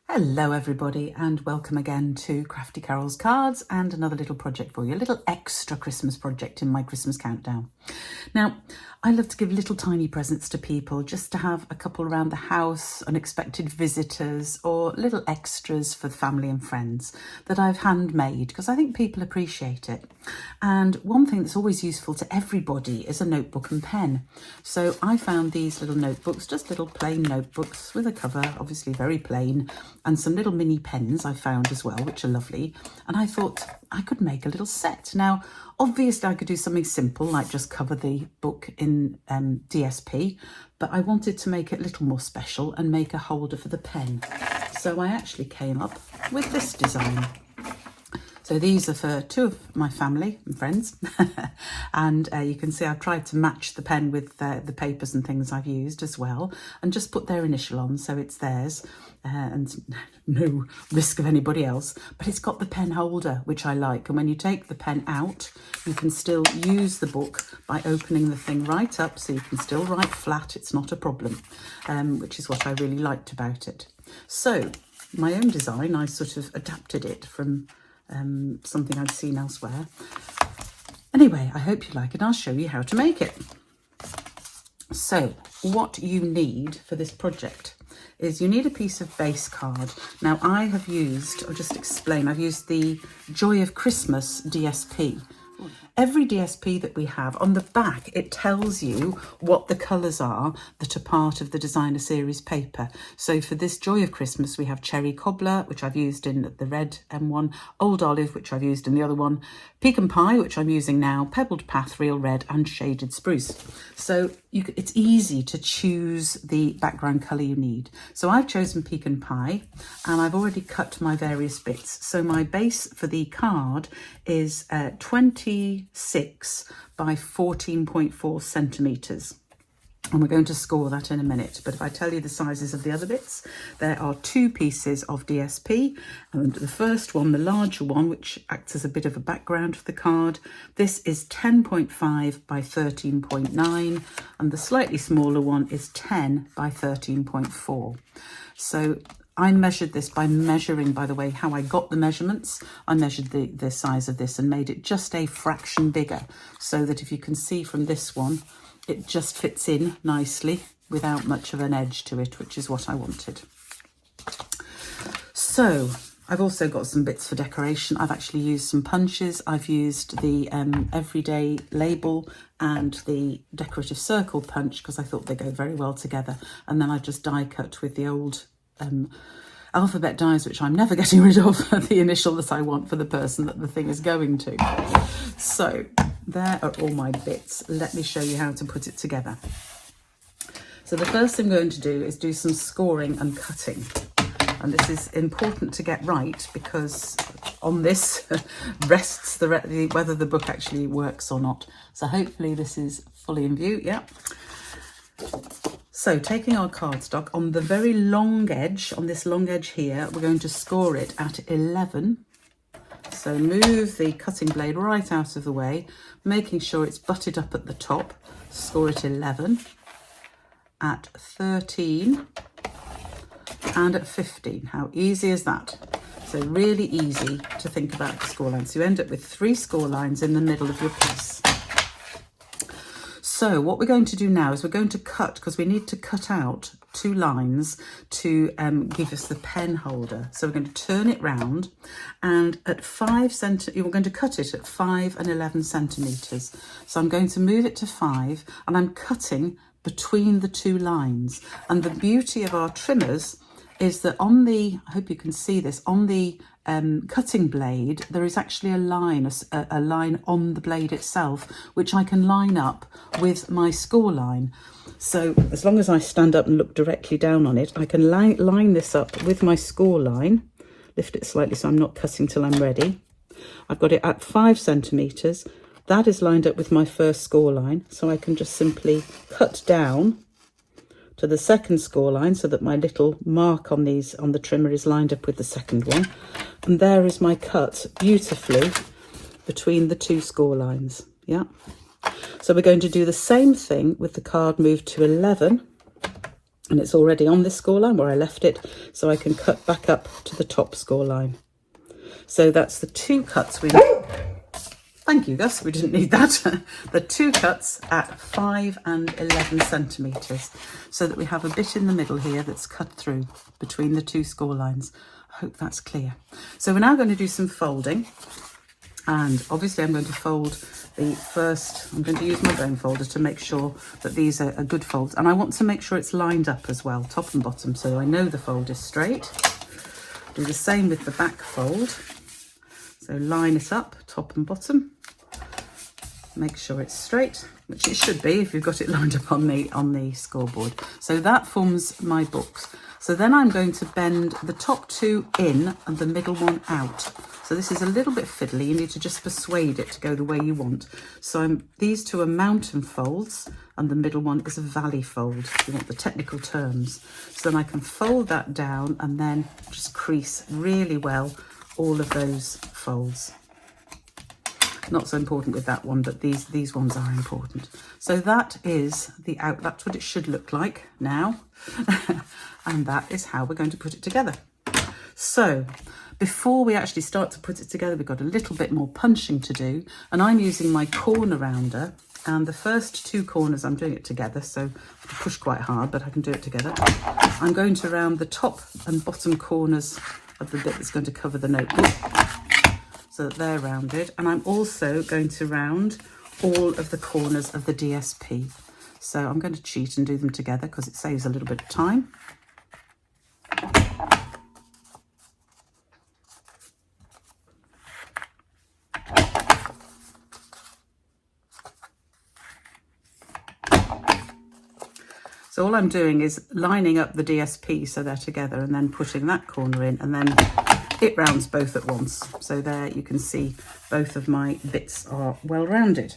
Hello everybody and welcome again to Crafty Carol's Cards and another little project for you, a little extra Christmas project in my Christmas countdown. Now, I love to give little tiny presents to people just to have a couple around the house, unexpected visitors or little extras for family and friends that I've handmade because I think people appreciate it. And one thing that's always useful to everybody is a notebook and pen. So I found these little notebooks, just little plain notebooks with a cover, obviously very plain, and some little mini pens I found as well, which are lovely. And I thought I could make a little set. Now, obviously I could do something simple like just cover the book in DSP, but I wanted to make it a little more special and make a holder for the pen. So I actually came up with this design. So these are for two of my family and friends. And you can see I've tried to match the pen with the papers and things I've used as well, and just put their initial on so it's theirs and no risk of anybody else. But it's got the pen holder, which I like. And when you take the pen out, you can still use the book by opening the thing right up, so you can still write flat. It's not a problem, which is what I really liked about it. So my own design, I sort of adapted it from something I'd seen elsewhere. Anyway, I hope you like it. I'll show you how to make it. So what you need for this project is you need a piece of base card. Now I have used, I'll just explain, I've used the Joy of Christmas DSP. Every DSP that we have, on the back, it tells you what the colours are that are part of the designer series paper. So for this Joy of Christmas, we have Cherry Cobbler, which I've used in the red M1, Old Olive, which I've used in the other one, Pecan Pie, which I'm using now, Pebbled Path, Real Red, and Shaded Spruce. So it's easy to choose the background colour you need. So I've chosen Pecan Pie, and I've already cut my various bits. So my base for the card is 26 by 14.4 centimetres. And we're going to score that in a minute. But if I tell you the sizes of the other bits, there are two pieces of DSP. And the first one, the larger one, which acts as a bit of a background for the card, this is 10.5 by 13.9. And the slightly smaller one is 10 by 13.4. So I measured this by measuring, by the way, how I got the measurements. I measured the size of this and made it just a fraction bigger, so that if you can see from this one, it just fits in nicely without much of an edge to it, which is what I wanted. So I've also got some bits for decoration. I've actually used some punches. I've used the everyday label and the decorative circle punch because I thought they go very well together. And then I just die cut with the old alphabet dies, which I'm never getting rid of, the initial that I want for the person that the thing is going to. So there are all my bits. Let me show you how to put it together. So the first thing I'm going to do is do some scoring and cutting. And this is important to get right because on this rests whether the book actually works or not. So hopefully this is fully in view. Yeah. So taking our cardstock on the very long edge, on this long edge here, we're going to score it at 11. So move the cutting blade right out of the way, making sure it's butted up at the top. Score at 11, at 13, and at 15. How easy is that? So really easy to think about the score lines. So you end up with 3 score lines in the middle of your piece. So what we're going to do now is we're going to cut, because we need to cut out 2 lines to give us the pen holder. So we're going to turn it round, and at 5 centimetres, we're going to cut it at 5 and 11 centimetres. So I'm going to move it to 5, and I'm cutting between the 2 lines. And the beauty of our trimmers is that on the, I hope you can see this, on the cutting blade, there is actually a line on the blade itself, which I can line up with my score line. So as long as I stand up and look directly down on it, I can line this up with my score line, lift it slightly so I'm not cutting till I'm ready. I've got it at 5 centimetres. That is lined up with my first score line, so I can just simply cut down to the second score line so that my little mark on the trimmer is lined up with the second one. And there is my cut beautifully between the 2 score lines. Yeah. So we're going to do the same thing with the card moved to 11. And it's already on this score line where I left it, so I can cut back up to the top score line. So that's the 2 cuts we need. Thank you, Gus, we didn't need that. The 2 cuts at 5 and 11 centimetres, so that we have a bit in the middle here that's cut through between the 2 score lines. I hope that's clear. So we're now going to do some folding, and obviously I'm going to fold the first, I'm going to use my bone folder to make sure that these are good folds, and I want to make sure it's lined up as well, top and bottom, so I know the fold is straight. Do the same with the back fold. So line it up, top and bottom. Make sure it's straight, which it should be if you've got it lined up on the scoreboard. So that forms my books. So then I'm going to bend the top 2 in and the middle one out. So this is a little bit fiddly. You need to just persuade it to go the way you want. So these 2 are mountain folds and the middle one is a valley fold, if you want the technical terms. So then I can fold that down and then just crease really well all of those folds. Not so important with that one, but these ones are important. So that is that's what it should look like now. And that is how we're going to put it together. So before we actually start to put it together, we've got a little bit more punching to do, and I'm using my corner rounder, and the first 2 corners, I'm doing it together, so I have to push quite hard, but I can do it together. I'm going to round the top and bottom corners of the bit that's going to cover the notebook, so that they're rounded, and I'm also going to round all of the corners of the DSP. So I'm going to cheat and do them together because it saves a little bit of time. So all I'm doing is lining up the DSP so they're together and then putting that corner in, and then it rounds both at once. So there you can see both of my bits are well rounded.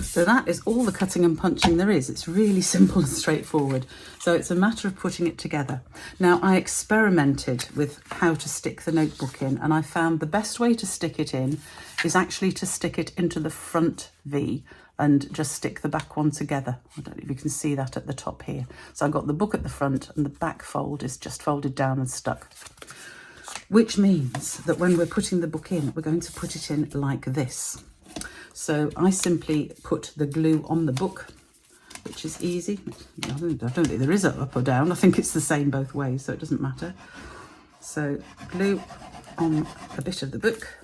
So that is all the cutting and punching there is. It's really simple and straightforward. So it's a matter of putting it together. Now I experimented with how to stick the notebook in, and I found the best way to stick it in is actually to stick it into the front V and just stick the back one together. I don't know if you can see that at the top here. So I've got the book at the front and the back fold is just folded down and stuck. Which means that when we're putting the book in, we're going to put it in like this. So I simply put the glue on the book, which is easy. I don't think there is a up or down. I think it's the same both ways, so it doesn't matter. So glue on a bit of the book.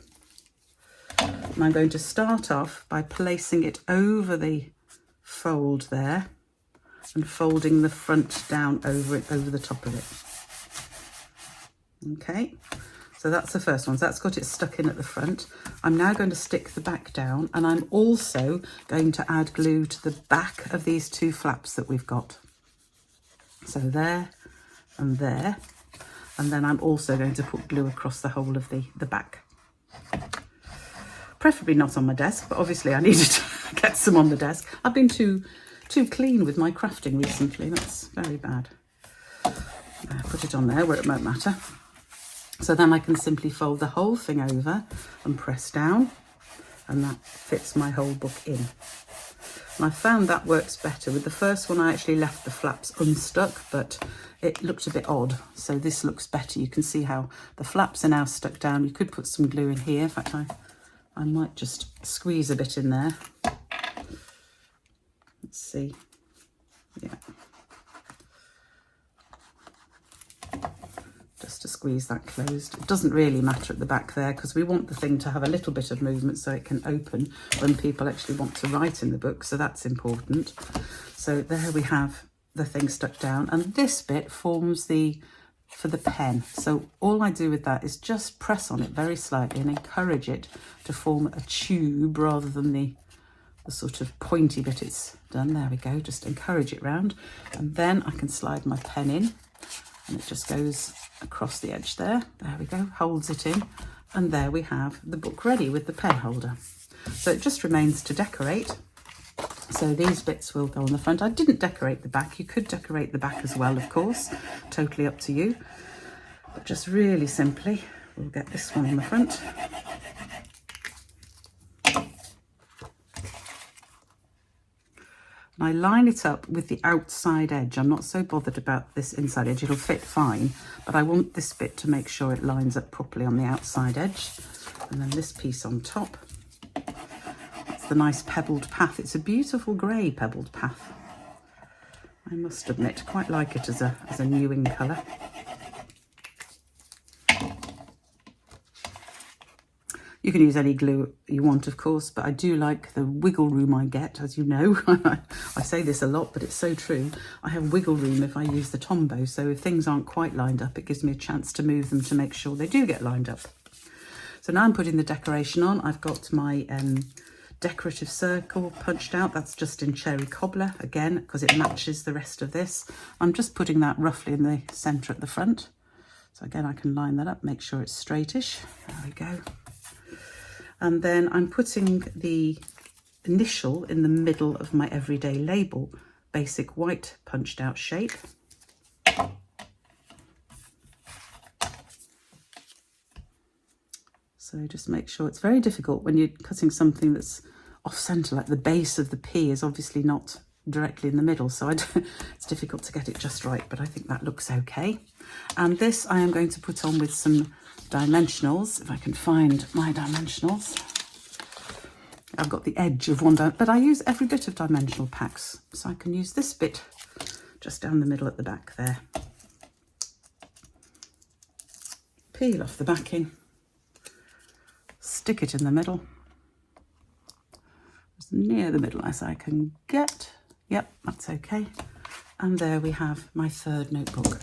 And I'm going to start off by placing it over the fold there and folding the front down over it, over the top of it. Okay, so that's the first one. So that's got it stuck in at the front. I'm now going to stick the back down, and I'm also going to add glue to the back of these 2 flaps that we've got. So there and there. And then I'm also going to put glue across the whole of the back. Preferably not on my desk, but obviously I needed to get some on the desk. I've been too clean with my crafting recently. That's very bad. Put it on there where it won't matter. So then I can simply fold the whole thing over and press down, and that fits my whole book in. And I found that works better. With the first one I actually left the flaps unstuck, but it looked a bit odd. So this looks better. You can see how the flaps are now stuck down. You could put some glue in here. In fact, I might just squeeze a bit in there. Let's see. Yeah. Just to squeeze that closed. It doesn't really matter at the back there because we want the thing to have a little bit of movement so it can open when people actually want to write in the book. So that's important. So there we have the thing stuck down, and this bit forms for the pen. So all I do with that is just press on it very slightly and encourage it to form a tube rather than the sort of pointy bit it's done. There we go, just encourage it round, and then I can slide my pen in and it just goes across the edge there. There we go, holds it in, and there we have the book ready with the pen holder. So it just remains to decorate. So these bits will go on the front. I didn't decorate the back. You could decorate the back as well, of course, totally up to you. But just really simply, we'll get this one on the front. And I line it up with the outside edge. I'm not so bothered about this inside edge. It'll fit fine, but I want this bit to make sure it lines up properly on the outside edge. And then this piece on top. That's the nice pebbled path. It's a beautiful grey pebbled path. I must admit, quite like it as a newing colour. You can use any glue you want, of course, but I do like the wiggle room I get, as you know. I say this a lot, but it's so true. I have wiggle room if I use the Tombow, so if things aren't quite lined up, it gives me a chance to move them to make sure they do get lined up. So now I'm putting the decoration on. I've got my decorative circle punched out. That's just in cherry cobbler, again, because it matches the rest of this. I'm just putting that roughly in the centre at the front. So again, I can line that up, make sure it's straightish. There we go. And then I'm putting the initial in the middle of my everyday label, basic white punched out shape. So just make sure, it's very difficult when you're cutting something that's off centre, like the base of the P is obviously not directly in the middle, so it's difficult to get it just right, but I think that looks okay. And this I am going to put on with some dimensionals, if I can find my dimensionals. I've got the edge of one, but I use every bit of dimensional packs, so I can use this bit just down the middle at the back there. Peel off the backing, stick it in the middle, as near the middle as I can get. Yep, that's okay. And there we have my third notebook.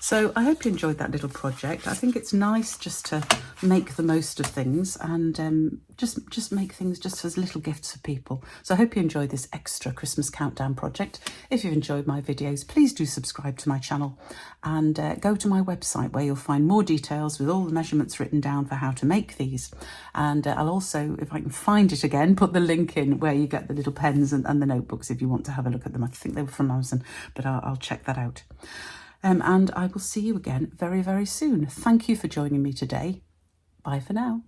So I hope you enjoyed that little project. I think it's nice just to make the most of things and just make things just as little gifts for people. So I hope you enjoyed this extra Christmas countdown project. If you've enjoyed my videos, please do subscribe to my channel and go to my website where you'll find more details with all the measurements written down for how to make these. And I'll also, if I can find it again, put the link in where you get the little pens and the notebooks if you want to have a look at them. I think they were from Amazon, but I'll check that out. And I will see you again very, very soon. Thank you for joining me today. Bye for now.